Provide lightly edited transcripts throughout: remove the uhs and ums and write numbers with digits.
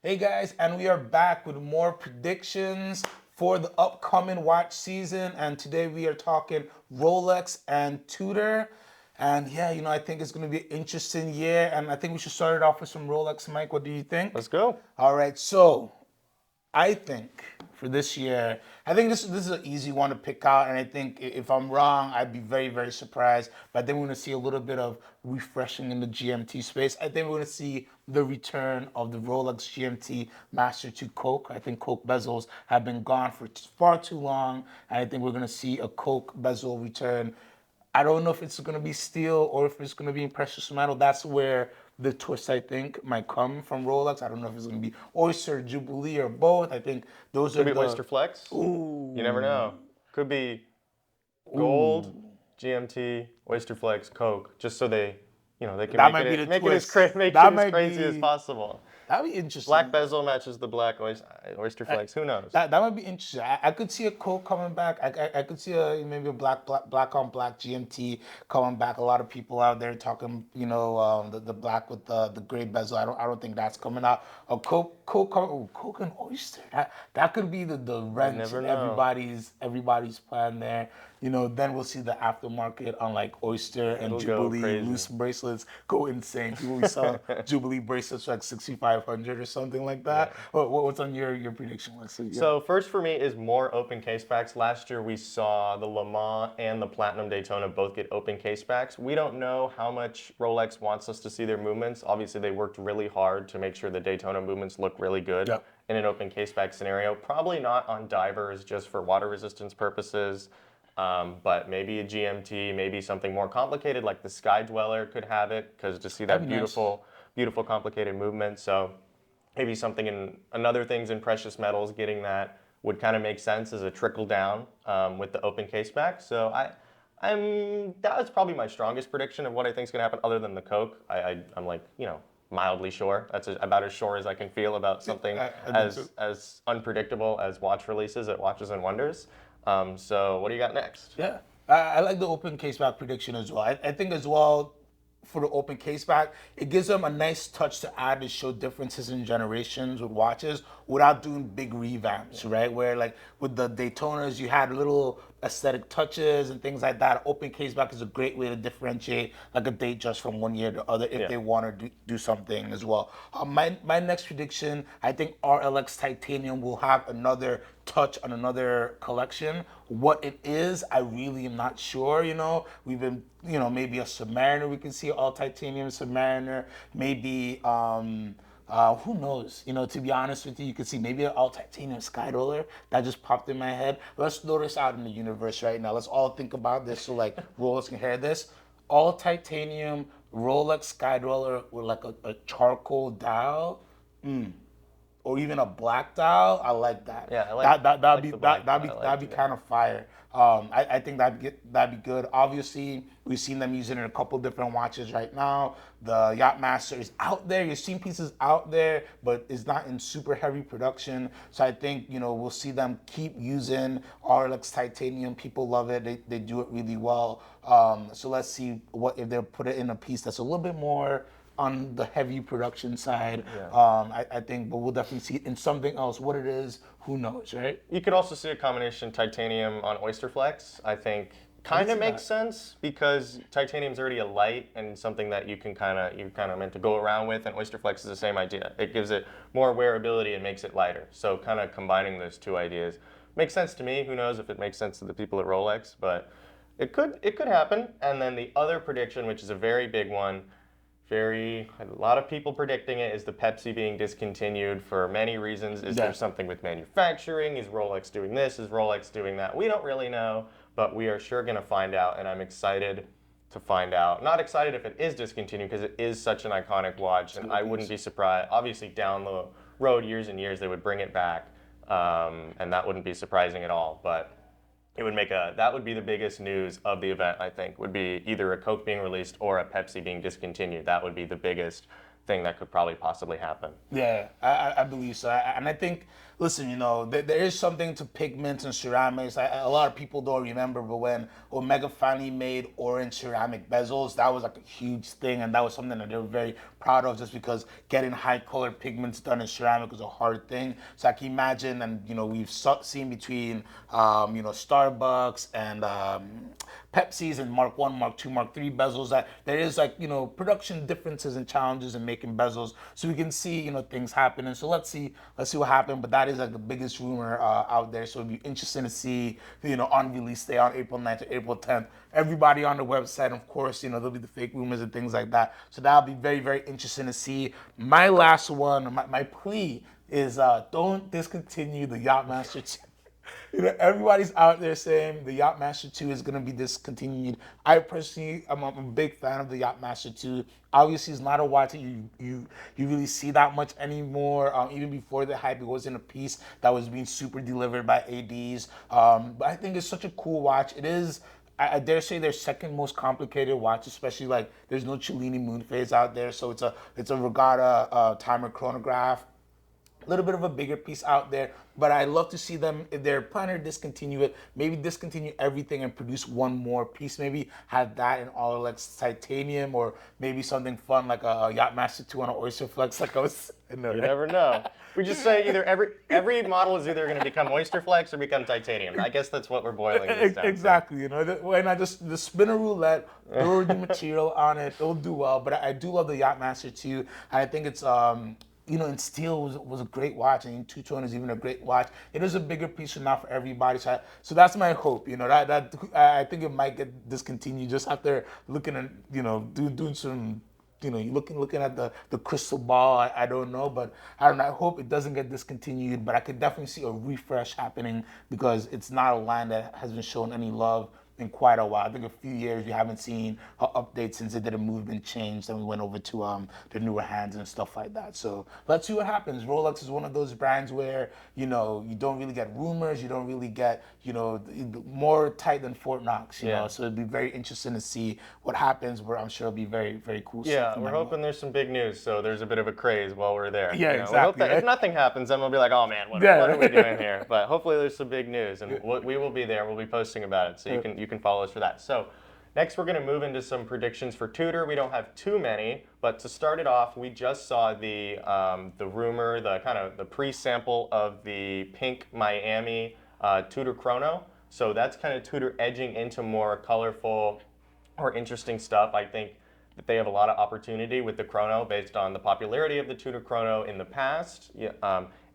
Hey guys, and we are back with more predictions for the upcoming watch season. And today we are talking Rolex and Tudor. And yeah, I think it's going to be an interesting year. And I think we should start it off with some Rolex, Mike. What do you think? Let's go. All right, so I think for this year, I think this is an easy one to pick out, and I think if I'm wrong, I'd be very, very surprised. But I think we're going to see a little bit of refreshing in the GMT space. I think we're going to see the return of the Rolex GMT Master 2 Coke. I think Coke bezels have been gone for far too long, and I think we're going to see a Coke bezel return. I don't know if it's going to be steel or if it's going to be in precious metal. That's where the twist, I think, might come from Rolex. I don't know if it's going to be Oyster, Jubilee, or both. I think those Could are be the... Oyster Flex. Ooh. You never know. Could be Ooh. gold, GMT, Oyster Flex, Coke, just so they can That make might be it, the make it as, twist. make That it as might crazy as be... possible. That'd be interesting. Black bezel matches the black Oyster Flex. Who knows? That might be interesting. I could see a Coke coming back. I could see maybe a black on black GMT coming back. A lot of people out there talking, the black with the gray bezel. I don't think that's coming out. A Coke and Oyster. That could be the wrench never in know. everybody's plan there. Then we'll see the aftermarket on like Oyster and It'll go Jubilee crazy. loose bracelets go insane. People will be selling Jubilee bracelets for like 6,500 or something like that. Yeah. What's on your prediction list? So first for me is more open case backs. Last year we saw the Le Mans and the Platinum Daytona both get open case backs. We don't know how much Rolex wants us to see their movements. Obviously they worked really hard to make sure the Daytona movements look really good in an open case back scenario. Probably not on divers just for water resistance purposes. But maybe a GMT, maybe something more complicated like the Sky Dweller could have it, because to see that beautiful complicated movement. So maybe something in another things in precious metals getting that would kind of make sense as a trickle down with the open case back. So that was probably my strongest prediction of what I think is going to happen other than the Coke. I'm like, mildly sure. That's about as sure as I can feel about something as unpredictable as watch releases at Watches and Wonders. So what do you got next? Yeah, I like the open case back prediction as well. I think as well for the open case back, it gives them a nice touch to add to show differences in generations with watches without doing big revamps, right? Where like with the Daytonas, you had little aesthetic touches and things like that. Open case back is a great way to differentiate like a date just from one year to other if they want to do something as well. My next prediction, I think RLX Titanium will have another touch on another collection. What it is, I really am not sure. We've been, maybe a Submariner. We can see all titanium Submariner. Maybe, who knows? To be honest with you, you could see maybe an all titanium Sky Roller. That just popped in my head. Let's throw this out in the universe right now. Let's all think about this so like Rolex can hear this. All titanium Rolex Sky Roller with like a charcoal dial. Or even a black dial, I like that. Yeah, I like that'd be kind of fire. I think that'd be good. Obviously, we've seen them using it in a couple different watches right now. The Yachtmaster is out there. You're seeing pieces out there, but it's not in super heavy production. So I think we'll see them keep using RLX Titanium. People love it. They do it really well. So let's see what if they'll put it in a piece that's a little bit more on the heavy production side. I think, but we'll definitely see it in something else. What it is, who knows, right? You could also see a combination titanium on Oyster Flex. I think kind of makes sense because titanium's already a light and something that you're kind of meant to go around with, and Oyster Flex is the same idea. It gives it more wearability and makes it lighter. So kind of combining those two ideas makes sense to me. Who knows if it makes sense to the people at Rolex, but it could happen. And then the other prediction, which is a very big one, a lot of people predicting it, is the Pepsi being discontinued for many reasons. Is there something with manufacturing? Is Rolex doing this? Is Rolex doing that? We don't really know, but we are sure going to find out, and I'm excited to find out. Not excited if it is discontinued because it is such an iconic watch, and I wouldn't be surprised. Obviously, down the road, years and years, they would bring it back, and that wouldn't be surprising at all, but it would that would be the biggest news of the event, I think, would be either a Coke being released or a Pepsi being discontinued. That would be the biggest thing that could probably possibly happen. Yeah, I believe so. And I think, listen, there is something to pigments and ceramics. A lot of people don't remember, but when Omega finally made orange ceramic bezels, that was like a huge thing. And that was something that they were very proud of, just because getting high color pigments done in ceramic is a hard thing. So I can imagine, and, we've seen between, Starbucks and Pepsi's and Mark 1, Mark 2, Mark 3 bezels, that there is like, production differences and challenges in making bezels. So we can see, things happening. So let's see what happens. But that is like the biggest rumor out there. So it'd be interesting to see, on release day on April 9th to April 10th. Everybody on the website, of course, there'll be the fake rumors and things like that. So that'll be very, very interesting to see. My last one, my plea is don't discontinue the Yachtmaster 2. Everybody's out there saying the Yachtmaster 2 is going to be discontinued. I personally, I'm a big fan of the Yachtmaster 2. Obviously, it's not a watch that you really see that much anymore. Even before the hype, it wasn't a piece that was being super delivered by ADs. But I think it's such a cool watch. It is, I dare say, their second most complicated watch, especially like there's no Cellini moon phase out there. So it's a regatta timer chronograph. A little bit of a bigger piece out there, but I love to see them, if they're planning to discontinue it, maybe discontinue everything and produce one more piece. Maybe have that in all like titanium, or maybe something fun like a Yachtmaster 2 on an Oyster Flex, like I was in there. You never know. We just say either every model is either going to become Oyster Flex or become titanium. I guess that's what we're boiling this down Exactly. When I just the spinner roulette, throw the material on it, it'll do well. But I do love the Yachtmaster 2, and I think it's and steel was a great watch, and two-tone is even a great watch. It is a bigger piece, but not for everybody. So that's my hope. That I think it might get discontinued just after looking at doing some. Looking at the crystal ball, I don't know, but I don't know. I hope it doesn't get discontinued, but I could definitely see a refresh happening, because it's not a line that has been shown any love in quite a while. I think a few years we haven't seen an update since it did a movement change. Then we went over to the newer hands and stuff like that. So let's see what happens. Rolex is one of those brands where you don't really get rumors. You don't really get more tight than Fort Knox. You know, so it'd be very interesting to see what happens. Where I'm sure it'll be very, very cool. Yeah, we're hoping there's some big news, so there's a bit of a craze while we're there. Yeah, exactly. We hope that if nothing happens, then we'll be like, oh man, what are we doing here? But hopefully there's some big news, and we will be there. We'll be posting about it, so you can follow us for that. So next we're going to move into some predictions for Tudor. We don't have too many, but to start it off, we just saw the rumor, the kind of the pre-sample of the pink Miami Tudor chrono. So that's kind of Tudor edging into more colorful or interesting stuff. I think that they have a lot of opportunity with the chrono based on the popularity of the Tudor chrono in the past.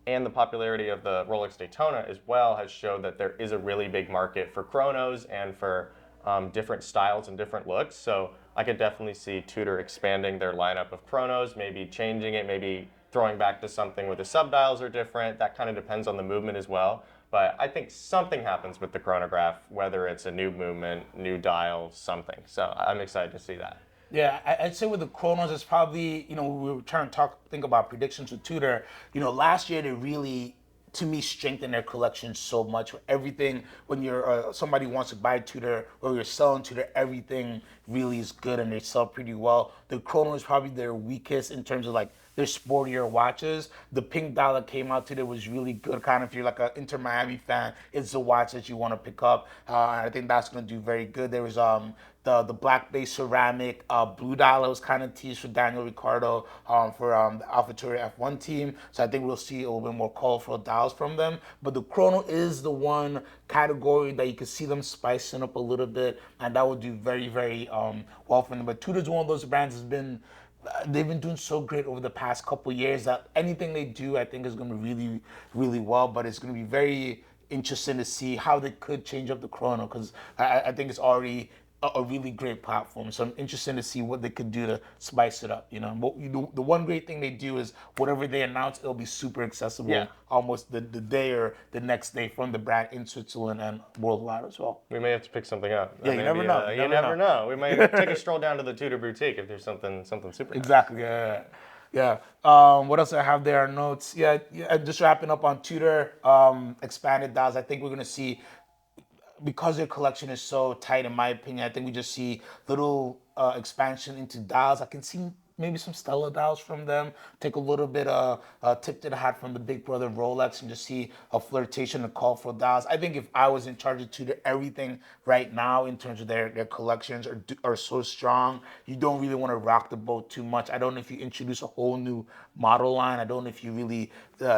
And the popularity of the Rolex Daytona as well has showed that there is a really big market for chronos and for different styles and different looks. So I could definitely see Tudor expanding their lineup of chronos, maybe changing it, maybe throwing back to something where the subdials are different. That kind of depends on the movement as well. But I think something happens with the chronograph, whether it's a new movement, new dial, something. So I'm excited to see that. Yeah, I'd say with the chronos, it's probably, we were trying to think about predictions with Tudor. Last year they really, to me, strengthened their collection so much. Everything, when you're somebody wants to buy Tudor or you're selling Tudor, everything really is good and they sell pretty well. The chrono is probably their weakest in terms of like their sportier watches. The pink dial that came out today was really good. Kind of, if you're like an Inter Miami fan, it's the watch that you want to pick up. And I think that's going to do very good. There was the black base ceramic blue dial that was kind of teased for Daniel Ricciardo for the AlphaTauri F1 team. So I think we'll see a little bit more colorful dials from them. But the chrono is the one category that you can see them spicing up a little bit, and that would do very, very well for them. But Tudor's one of those brands they've been doing so great over the past couple years that anything they do, I think, is going to be really, really well. But it's going to be very interesting to see how they could change up the chrono, because I think it's already a really great platform. So I'm interested to see what they could do to spice it up. The one great thing they do is whatever they announce, it'll be super accessible almost the day or the next day from the brand in Switzerland and worldwide as well. We may have to pick something up. Yeah, you never know. You never know. We might take a stroll down to the Tudor boutique if there's something super. Exactly. Yeah. What else I have there? Notes. Yeah. Just wrapping up on Tudor expanded dials. I think we're gonna see, because their collection is so tight, in my opinion, I think we just see little expansion into dials. I can see maybe some Stella dials from them. Take a little bit of tip to the hat from the big brother Rolex and just see a flirtation and call for dials. I think if I was in charge of Tudor, everything right now in terms of their collections are so strong. You don't really want to rock the boat too much. I don't know if you introduce a whole new model line. I don't know if you really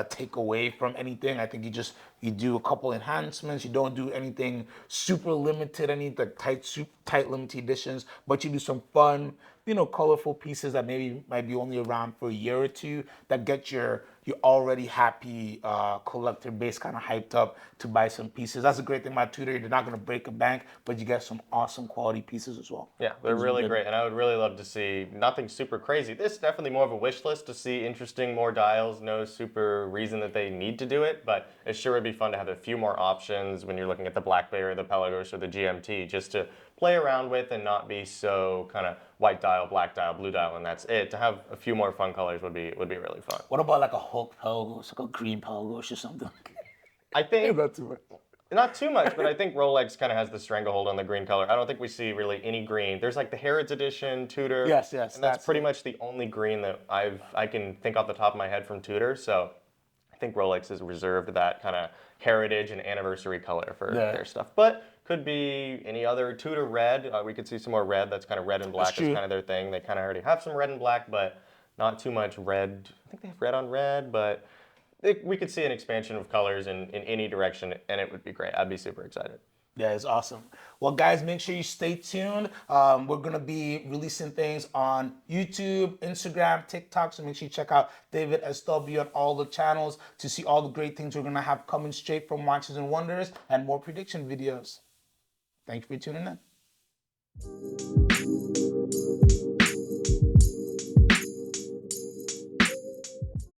take away from anything. I think you do a couple enhancements. You don't do anything super limited, any like tight limited editions, but you do some fun, colorful pieces that maybe might be only around for a year or two that get your already happy collector base kind of hyped up to buy some pieces. That's a great thing about Tudor. They're not going to break a bank, but you get some awesome quality pieces as well. Yeah, they're really great, and I would really love to see nothing super crazy. This is definitely more of a wish list to see interesting more dials. No super reason that they need to do it, but it sure would be fun to have a few more options when you're looking at the Black Bay or the Pelagos or the GMT, just to play around with and not be so kind of white dial, black dial, blue dial, and that's it. To have a few more fun colors would be really fun. What about like a Hulk Pelagos, like a green Pelagos or something? I think Not too much. not too much, but I think Rolex kind of has the stranglehold on the green color. I don't think we see really any green. There's like the Harrods edition, Tudor. Yes, and that's pretty much the only green that I can think off the top of my head from Tudor. So I think Rolex has reserved that kind of heritage and anniversary color for their stuff. But could be any other Tudor red. We could see some more red. That's kind of red and black is kind of their thing. They kind of already have some red and black, but not too much red. I think they have red on red, but we could see an expansion of colors in any direction, and it would be great. I'd be super excited. Yeah, it's awesome. Well, guys, make sure you stay tuned. We're going to be releasing things on YouTube, Instagram, TikTok, so make sure you check out DavidSW on all the channels to see all the great things we're going to have coming straight from Watches and Wonders and more prediction videos. Thank you for tuning in.